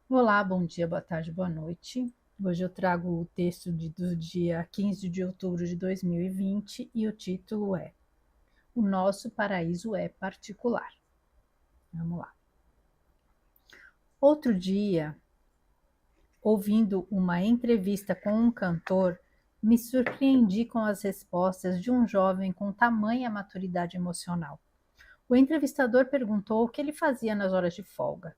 Olá, bom dia, boa tarde, boa noite. Hoje eu trago o texto do dia 15 de outubro de 2020 e o título é O Nosso Paraíso é Particular. Vamos lá. Outro dia, ouvindo uma entrevista com um cantor, me surpreendi com as respostas de um jovem com tamanha maturidade emocional. O entrevistador perguntou o que ele fazia nas horas de folga.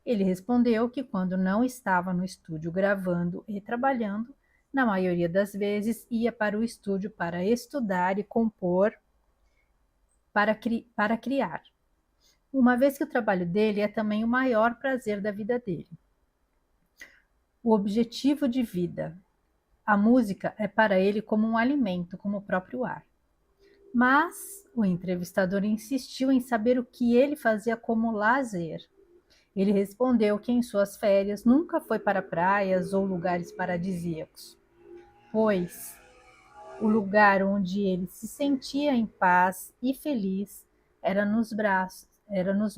Ele respondeu que quando não estava no estúdio gravando e trabalhando, na maioria das vezes ia para o estúdio para estudar e compor para criar, uma vez que o trabalho dele é também o maior prazer da vida dele. O objetivo de vida. A música é para ele como um alimento, como o próprio ar. Mas o entrevistador insistiu em saber o que ele fazia como lazer. Ele respondeu que em suas férias nunca foi para praias ou lugares paradisíacos, pois o lugar onde ele se sentia em paz e feliz era nos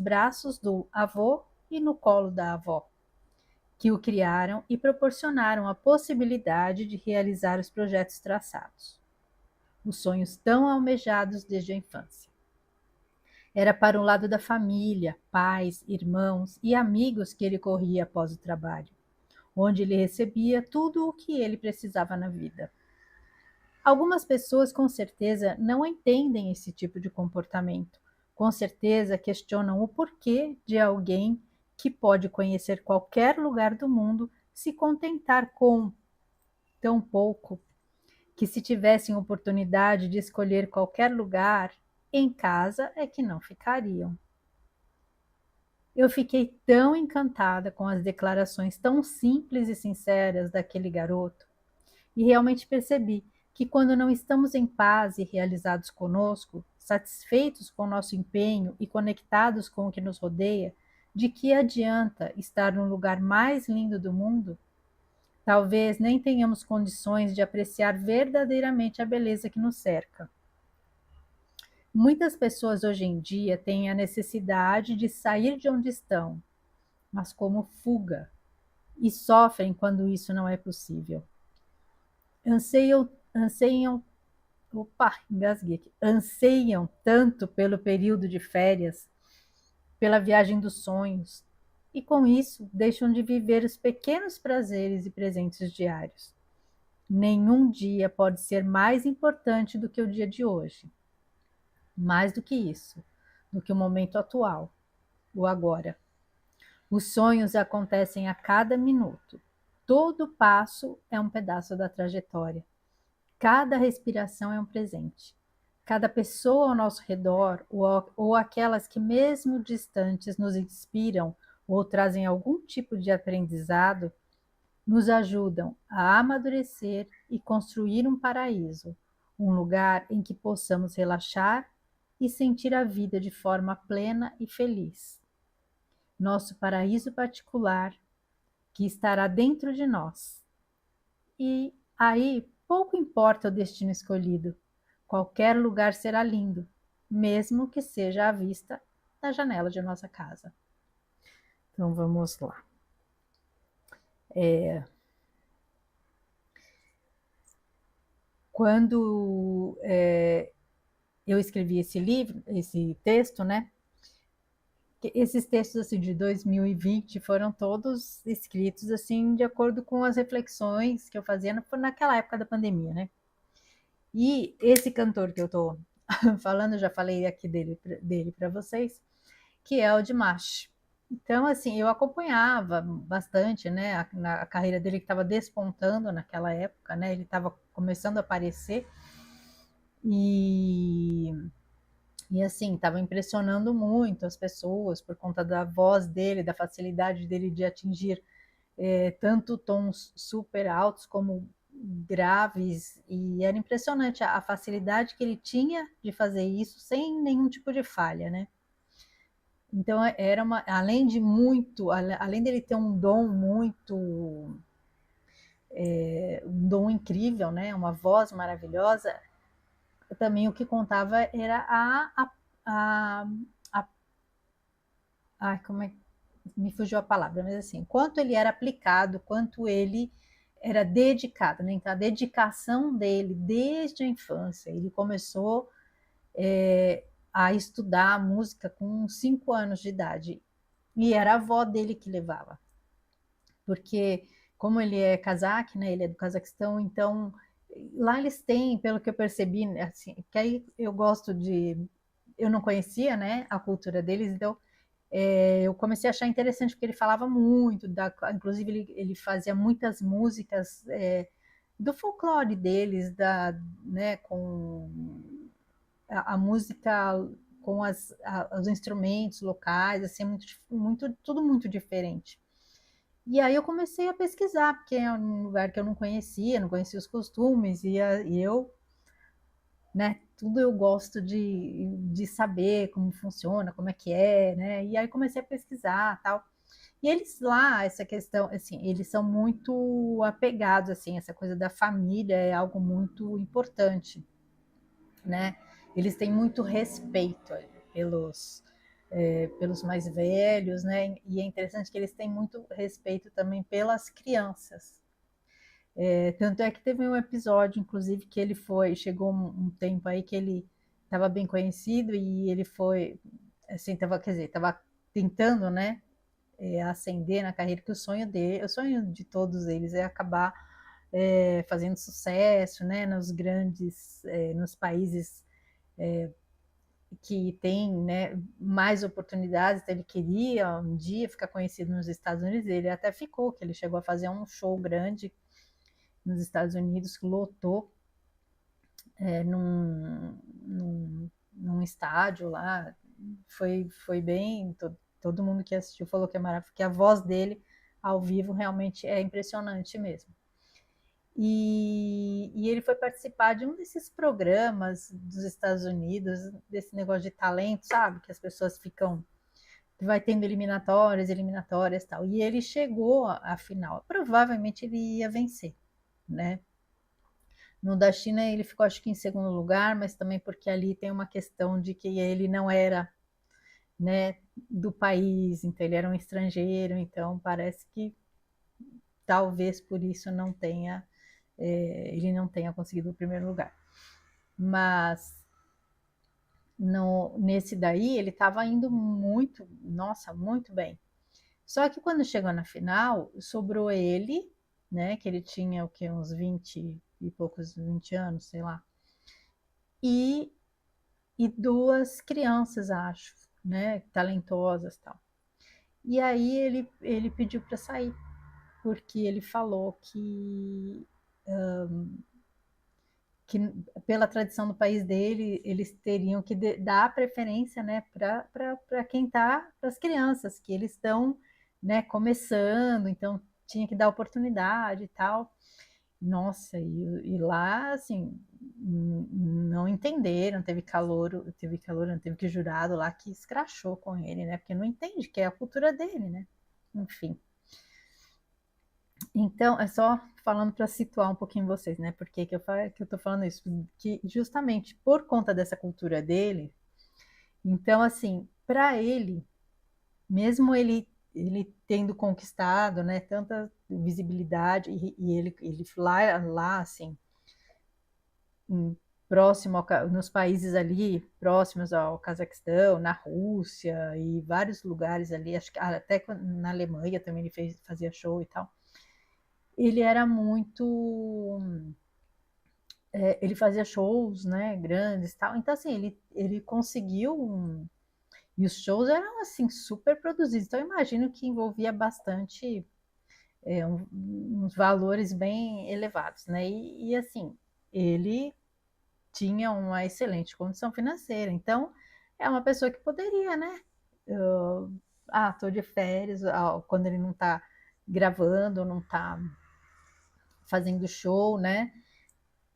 braços do avô e no colo da avó, que o criaram e proporcionaram a possibilidade de realizar os projetos traçados, os sonhos tão almejados desde a infância. Era para o lado da família, pais, irmãos e amigos que ele corria após o trabalho, onde ele recebia tudo o que ele precisava na vida. Algumas pessoas com certeza não entendem esse tipo de comportamento. Com certeza questionam o porquê de alguém que pode conhecer qualquer lugar do mundo se contentar com tão pouco, que se tivessem oportunidade de escolher qualquer lugar, em casa é que não ficariam. Eu fiquei tão encantada com as declarações tão simples e sinceras daquele garoto e realmente percebi que quando não estamos em paz e realizados conosco, satisfeitos com o nosso empenho e conectados com o que nos rodeia, de que adianta estar no lugar mais lindo do mundo? Talvez nem tenhamos condições de apreciar verdadeiramente a beleza que nos cerca. Muitas pessoas hoje em dia têm a necessidade de sair de onde estão, mas como fuga, e sofrem quando isso não é possível. Anseiam Opa, engasguei aqui. Anseiam tanto pelo período de férias, pela viagem dos sonhos, e com isso deixam de viver os pequenos prazeres e presentes diários. Nenhum dia pode ser mais importante do que o dia de hoje. Mais do que isso, do que o momento atual, o agora. Os sonhos acontecem a cada minuto. Todo passo é um pedaço da trajetória. Cada respiração é um presente. Cada pessoa ao nosso redor, ou aquelas que, mesmo distantes, nos inspiram ou trazem algum tipo de aprendizado, nos ajudam a amadurecer e construir um paraíso, um lugar em que possamos relaxar e sentir a vida de forma plena e feliz. Nosso paraíso particular, que estará dentro de nós. E aí pouco importa o destino escolhido. Qualquer lugar será lindo, mesmo que seja à vista da janela de nossa casa. Então vamos lá. Quando eu escrevi esse livro, esse texto, né? Esses textos assim de 2020 foram todos escritos assim de acordo com as reflexões que eu fazia naquela época da pandemia, né? E esse cantor que eu tô falando, eu já falei aqui dele para vocês, que é o Dimash. Então, assim, eu acompanhava bastante, né, a carreira dele que estava despontando naquela época, né, ele estava começando a aparecer e, e assim, estava impressionando muito as pessoas por conta da voz dele, da facilidade dele de atingir tanto tons super altos como graves, e era impressionante a facilidade que ele tinha de fazer isso sem nenhum tipo de falha, né? Então era além de muito, além dele ter um dom muito, um dom incrível, né? Uma voz maravilhosa, também o que contava era a, a como é me fugiu a palavra, mas assim, quanto ele era aplicado, quanto ele era dedicado, né? Então, a dedicação dele desde a infância, ele começou a estudar música com 5 anos de idade, e era a avó dele que levava, porque como ele é cazaque, né? Ele é do Cazaquistão, então lá eles têm, pelo que eu percebi, assim, que aí eu gosto de, eu não conhecia, né, a cultura deles, então eu comecei a achar interessante porque ele falava muito, inclusive ele fazia muitas músicas do folclore deles, né, com a música com os instrumentos locais, assim, tudo muito diferente. E aí eu comecei a pesquisar, porque é um lugar que eu não conhecia os costumes, e eu, né, tudo eu gosto de saber como funciona, como é que é, né, e aí comecei a pesquisar, tal. E eles lá, essa questão, assim, eles são muito apegados, assim, essa coisa da família é algo muito importante, né? Eles têm muito respeito pelos mais velhos, né? E é interessante que eles têm muito respeito também pelas crianças. Tanto é que teve um episódio, inclusive, que chegou um tempo aí que ele estava bem conhecido e ele foi, assim, quer dizer, estava tentando, né, ascender na carreira, que o sonho de todos eles é acabar fazendo sucesso, né, nos países que tem, né, mais oportunidades. Então ele queria um dia ficar conhecido nos Estados Unidos, ele até ficou, que ele chegou a fazer um show grande nos Estados Unidos, que lotou num estádio lá, foi bem, todo mundo que assistiu falou que é maravilhoso, que a voz dele ao vivo realmente é impressionante mesmo. E ele foi participar de um desses programas dos Estados Unidos, desse negócio de talento, sabe? Que as pessoas ficam, vai tendo eliminatórias e tal. E ele chegou à final. Provavelmente ele ia vencer, né? No da China ele ficou acho que em segundo lugar, mas também porque ali tem uma questão de que ele não era, né, do país, então ele era um estrangeiro, então parece que talvez por isso ele não tenha conseguido o primeiro lugar. Mas nesse daí ele estava indo muito, nossa, muito bem. Só que quando chegou na final, sobrou ele, né, que ele tinha o que, uns 20 e poucos, 20 anos, sei lá, e, e duas crianças, acho, né, talentosas e tal. E aí ele pediu para sair, porque ele falou que pela tradição do país dele, eles teriam que dar preferência, né, para quem está, para as crianças, que eles estão, né, começando, então tinha que dar oportunidade e tal. Nossa, e lá, assim, não entenderam, não teve que jurado lá que escrachou com ele, né, porque não entende que é a cultura dele, né, enfim. Então, é só falando para situar um pouquinho vocês, né? Por que que eu tô falando isso? Que justamente por conta dessa cultura dele, então, assim, para ele, mesmo ele tendo conquistado, né, tanta visibilidade, e ele lá, assim, em- nos países ali próximos ao Cazaquistão, na Rússia e vários lugares ali, acho que até na Alemanha também ele fazia show e tal. Ele era muito ele fazia shows, né, grandes e tal. Então, assim, ele conseguiu e os shows eram, assim, super produzidos. Então, eu imagino que envolvia bastante, uns valores bem elevados, né? Assim, ele tinha uma excelente condição financeira. Então, é uma pessoa que poderia, né? Tô de férias, quando ele não tá gravando, não tá fazendo show, né?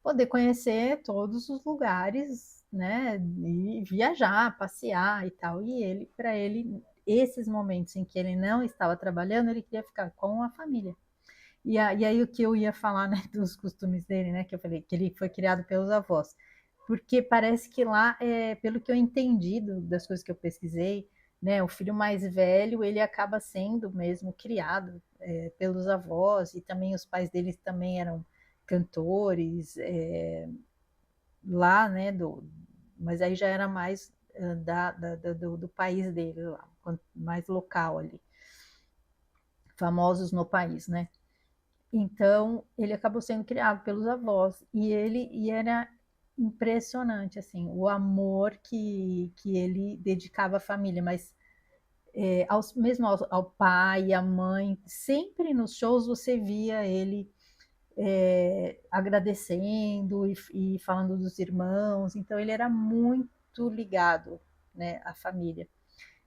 Poder conhecer todos os lugares, né? E viajar, passear e tal. E para ele, esses momentos em que ele não estava trabalhando, ele queria ficar com a família. E aí o que eu ia falar, né, dos costumes dele, né? Que eu falei que ele foi criado pelos avós. Porque parece que lá, pelo que eu entendi das coisas que eu pesquisei, né? O filho mais velho, ele acaba sendo mesmo criado pelos avós, e também os pais deles também eram cantores, lá, né? Mas aí já era mais do país dele lá, mais local ali, famosos no país, né? Então, ele acabou sendo criado pelos avós, e era impressionante, assim, o amor que ele dedicava à família, mas mesmo ao pai e à mãe, sempre nos shows você via ele agradecendo e falando dos irmãos, então ele era muito ligado, né, à família.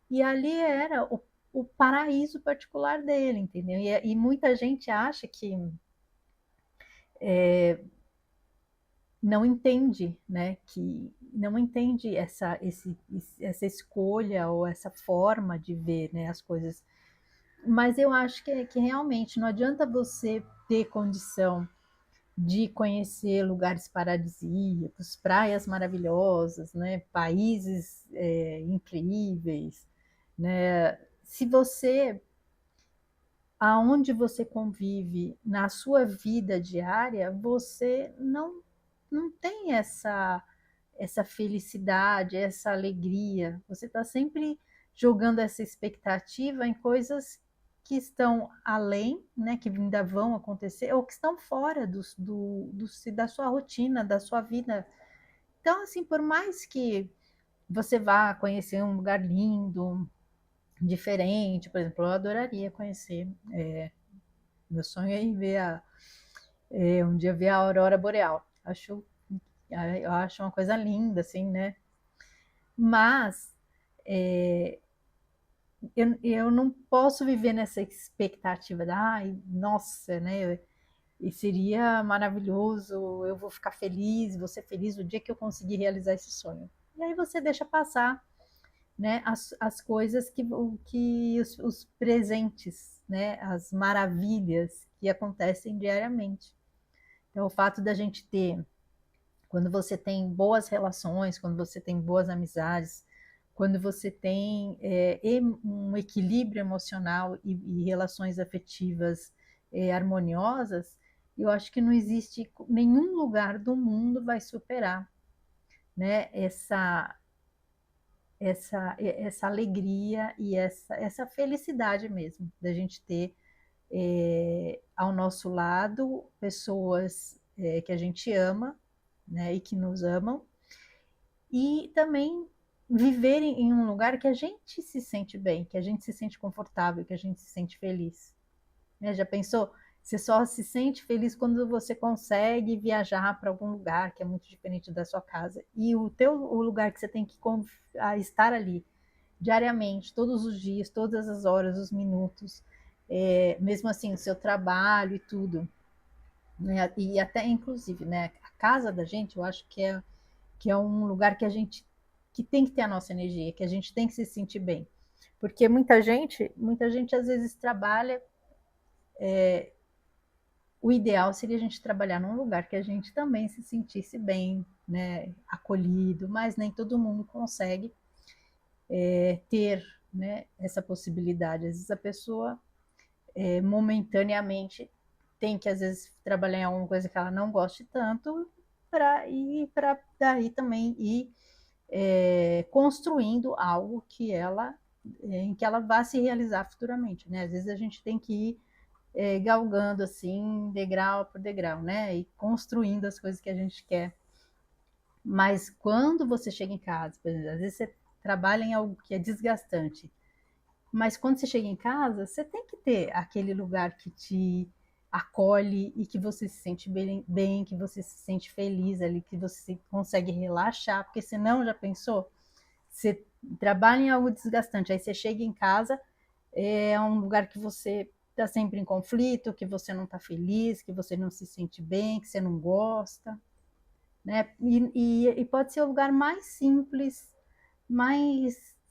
E ali era o paraíso particular dele, entendeu? E muita gente acha que não entende, né, que não entende essa escolha ou essa forma de ver, né, as coisas. Mas eu acho que realmente não adianta você ter condição de conhecer lugares paradisíacos, praias maravilhosas, né, países incríveis, né, se você, aonde você convive na sua vida diária, você não tem essa felicidade, essa alegria. Você está sempre jogando essa expectativa em coisas que estão além, né, que ainda vão acontecer, ou que estão fora da sua rotina, da sua vida. Então, assim, por mais que você vá conhecer um lugar lindo, diferente, por exemplo, eu adoraria conhecer. Meu sonho é ir ver um dia ver a aurora boreal. Eu acho uma coisa linda, assim, né? Mas eu não posso viver nessa expectativa de, ai, nossa, né? E seria maravilhoso, eu vou ficar feliz, vou ser feliz o dia que eu conseguir realizar esse sonho. E aí você deixa passar, né, as coisas os presentes, né, as maravilhas que acontecem diariamente. Então, o fato da gente ter, quando você tem boas relações, quando você tem boas amizades, quando você tem um equilíbrio emocional e relações afetivas harmoniosas, eu acho que não existe nenhum lugar do mundo vai superar, né, essa alegria e essa felicidade mesmo da gente ter ao nosso lado pessoas que a gente ama, né, e que nos amam, e também viver em um lugar que a gente se sente bem, que a gente se sente confortável, que a gente se sente feliz. Né? Já pensou? Você só se sente feliz quando você consegue viajar para algum lugar que é muito diferente da sua casa. E o lugar que você tem que estar ali diariamente, todos os dias, todas as horas, os minutos, mesmo assim, o seu trabalho e tudo. Né? E até, inclusive, né, a casa da gente, eu acho que é um lugar que tem que ter a nossa energia, que a gente tem que se sentir bem. Porque muita gente às vezes trabalha. O ideal seria a gente trabalhar num lugar que a gente também se sentisse bem, né, acolhido, mas nem todo mundo consegue ter, né, essa possibilidade. Às vezes a pessoa momentaneamente tem que às vezes trabalhar em alguma coisa que ela não goste tanto para daí também ir construindo algo em que ela vá se realizar futuramente, né? Às vezes a gente tem que ir galgando assim, degrau por degrau, né? E construindo as coisas que a gente quer. Mas quando você chega em casa, por exemplo, às vezes você trabalha em algo que é desgastante, mas quando você chega em casa, você tem que ter aquele lugar que te acolhe e que você se sente bem, que você se sente feliz ali, que você consegue relaxar, porque senão, já pensou? Você trabalha em algo desgastante, aí você chega em casa, é um lugar que você está sempre em conflito, que você não está feliz, que você não se sente bem, que você não gosta, né? E pode ser o lugar mais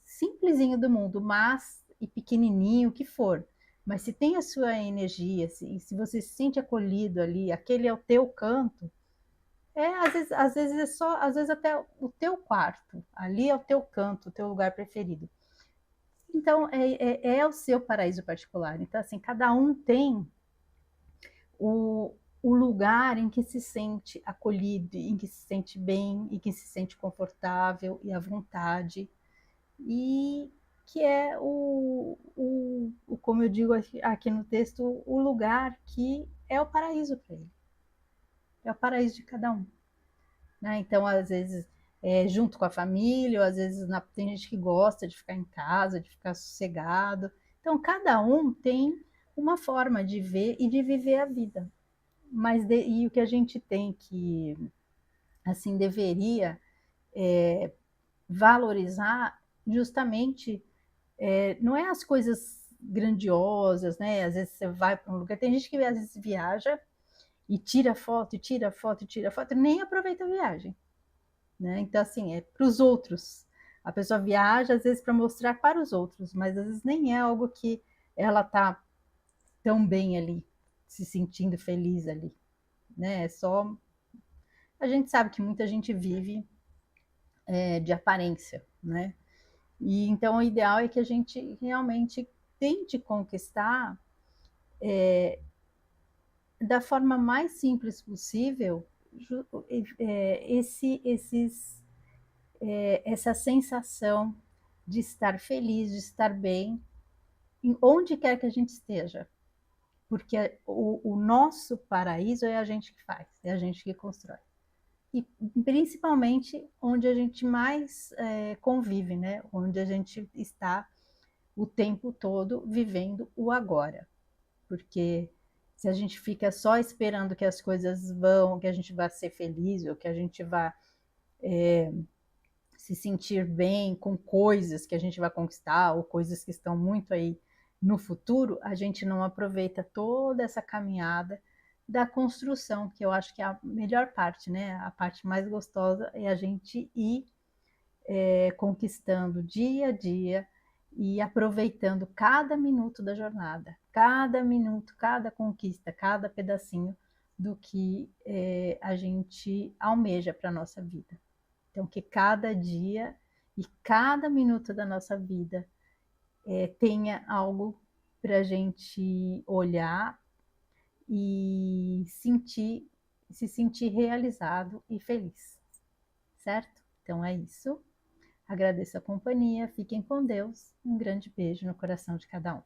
simplesinho do mundo, mas e pequenininho que for. Mas se tem a sua energia, se você se sente acolhido ali, aquele é o teu canto, às vezes é só, às vezes até o teu quarto, ali é o teu canto, o teu lugar preferido. Então, é o seu paraíso particular. Então, assim, cada um tem o lugar em que se sente acolhido, em que se sente bem, em que se sente confortável e à vontade. E que é como eu digo aqui no texto, o lugar que é o paraíso para ele. É o paraíso de cada um. Né? Então, às vezes, junto com a família, ou às vezes tem gente que gosta de ficar em casa, de ficar sossegado. Então, cada um tem uma forma de ver e de viver a vida. E o que a gente tem que, assim, deveria valorizar justamente não é as coisas grandiosas, né? Às vezes você vai para um lugar, tem gente que às vezes viaja e tira foto, e tira foto, e tira foto, e nem aproveita a viagem, né? Então, assim, é para os outros. A pessoa viaja, às vezes, para mostrar para os outros, mas às vezes nem é algo que ela tá tão bem ali, se sentindo feliz ali, né? É só. A gente sabe que muita gente vive de aparência, né? E então o ideal é que a gente realmente tente conquistar da forma mais simples possível essa sensação de estar feliz, de estar bem, em onde quer que a gente esteja. Porque o nosso paraíso é a gente que faz, é a gente que constrói. E principalmente onde a gente mais convive, né? Onde a gente está o tempo todo vivendo o agora. Porque se a gente fica só esperando que as coisas vão, que a gente vá ser feliz, ou que a gente vá se sentir bem com coisas que a gente vai conquistar, ou coisas que estão muito aí no futuro, a gente não aproveita toda essa caminhada da construção, que eu acho que é a melhor parte, né? A parte mais gostosa é a gente ir conquistando dia a dia e aproveitando cada minuto da jornada, cada minuto, cada conquista, cada pedacinho do que a gente almeja para a nossa vida. Então, que cada dia e cada minuto da nossa vida tenha algo para a gente olhar e se sentir realizado e feliz, certo? Então é isso. Agradeço a companhia, fiquem com Deus. Um grande beijo no coração de cada um.